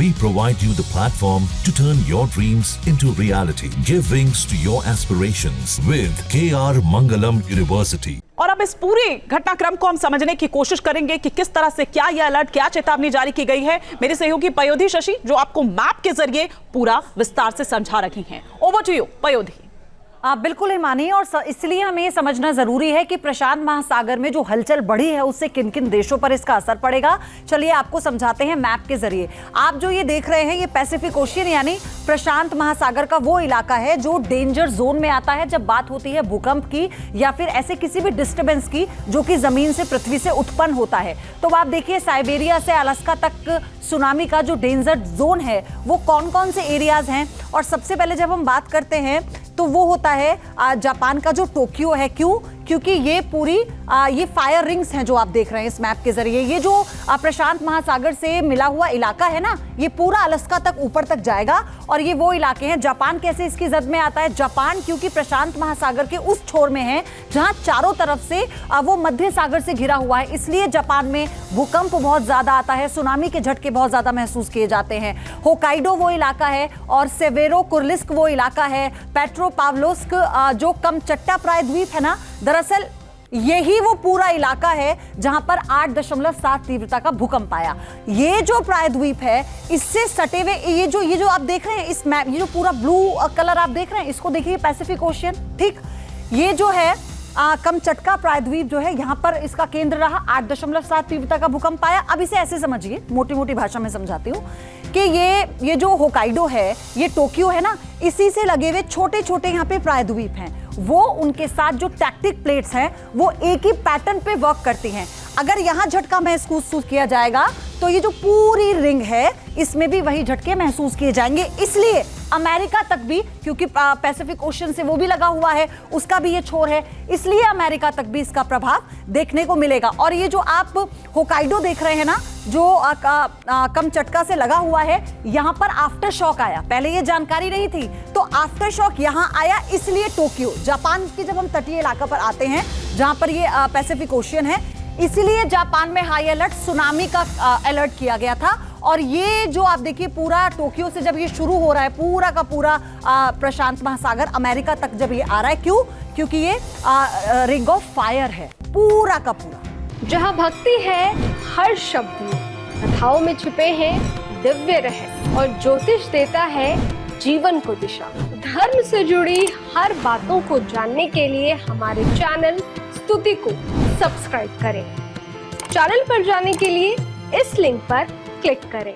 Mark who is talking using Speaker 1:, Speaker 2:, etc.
Speaker 1: We provide you the platform to turn your dreams into reality. Give wings to your aspirations with KR Mangalam University.
Speaker 2: और अब इस पूरे घटनाक्रम को हम समझने की कोशिश करेंगे कि किस तरह से क्या यह अलर्ट, क्या चेतावनी जारी की गई है। मेरे सहयोगी पयोधी शशि जो आपको मैप के जरिए पूरा विस्तार से समझा रही हैं। Over to you Payodhi.
Speaker 3: बिल्कुल हिमानी, और इसलिए हमें ये समझना जरूरी है कि प्रशांत महासागर में जो हलचल बढ़ी है उससे किन किन देशों पर इसका असर पड़ेगा। चलिए आपको समझाते हैं मैप के जरिए। आप जो ये देख रहे हैं ये पैसिफिक ओशियन यानी प्रशांत महासागर का वो इलाका है जो डेंजर जोन में आता है जब बात होती है भूकंप की या फिर ऐसे किसी भी डिस्टर्बेंस की जो कि जमीन से, पृथ्वी से उत्पन्न होता है। तो आप देखिए साइबेरिया से अलास्का तक सुनामी का जो डेंजर जोन है वो कौन कौन से एरियाज हैं। और सबसे पहले जब हम बात करते हैं तो वो होता है जापान का जो टोक्यो है। क्यों? क्योंकि ये पूरी ये फायर रिंग्स हैं जो आप देख रहे हैं इस मैप के जरिए। ये जो प्रशांत महासागर से मिला हुआ इलाका है ना, ये पूरा अलास्का तक ऊपर तक जाएगा और ये वो इलाके हैं। जापान कैसे इसकी जद में आता है? जापान क्योंकि प्रशांत महासागर के उस छोर में है जहां चारों तरफ से वो मध्य सागर से घिरा हुआ है, इसलिए जापान में भूकंप बहुत ज्यादा आता है, सुनामी के झटके बहुत ज्यादा महसूस किए जाते हैं। होकाइडो वो इलाका है और सेवेरो कुर्लिस्क वो इलाका है। पेट्रोपाव्लोस्क जो कमचट्टा प्रायद्वीप है ना, दरअसल यही वो पूरा इलाका है जहां पर 8.7 तीव्रता का भूकंप आया। ये जो प्रायद्वीप है इससे सटे हुए ये जो आप देख रहे हैं इस मैप, ये जो पूरा ब्लू कलर आप देख रहे हैं इसको देखिए, पैसिफिक ओशियन। ठीक, ये जो है कमचटका प्रायद्वीप जो है यहाँ पर इसका केंद्र रहा। 8.7 तीव्रता का भूकंप आया। अब इसे ऐसे समझिए, मोटी मोटी भाषा में समझाती हूँ कि ये जो होकाइडो है, ये टोक्यो है ना, इसी से लगे हुए छोटे छोटे यहाँ पे प्रायद्वीप हैं, वो उनके साथ जो टैक्टिक प्लेट्स हैं वो एक ही पैटर्न पे वर्क करती हैं। अगर यहाँ झटका महसूस किया जाएगा तो ये जो पूरी रिंग है इसमें भी वही झटके महसूस किए जाएंगे। इसलिए अमेरिका तक भी, क्योंकि पैसिफिक ओशन से वो भी लगा हुआ है, उसका भी ये छोर है, इसलिए अमेरिका तक भी इसका प्रभाव देखने को मिलेगा। और ये जो आप होकाइडो देख रहे हैं ना, जो कमचटका से लगा हुआ है, यहाँ पर आफ्टर शॉक आया। पहले ये जानकारी नहीं थी तो आफ्टर शॉक यहाँ आया, इसलिए टोक्यो, जापान के जब हम तटीय इलाका पर आते हैं जहां पर ये पैसिफिक ओशियन है, इसीलिए जापान में हाई अलर्ट, सुनामी का अलर्ट किया गया था। और ये जो आप देखिए पूरा टोक्यो से जब ये शुरू हो रहा है, पूरा का पूरा प्रशांत महासागर अमेरिका तक जब ये आ रहा है, क्यों? क्योंकि ये रिंग ऑफ फायर है पूरा का पूरा।
Speaker 4: जहाँ भक्ति है हर शब्द में, कथाओं में छुपे हैं दिव्य रहस्य और ज्योतिष देता है जीवन को दिशा। धर्म से जुड़ी हर बातों को जानने के लिए हमारे चैनल स्तुति को सब्सक्राइब करें। चैनल पर जाने के लिए इस लिंक पर क्लिक करें।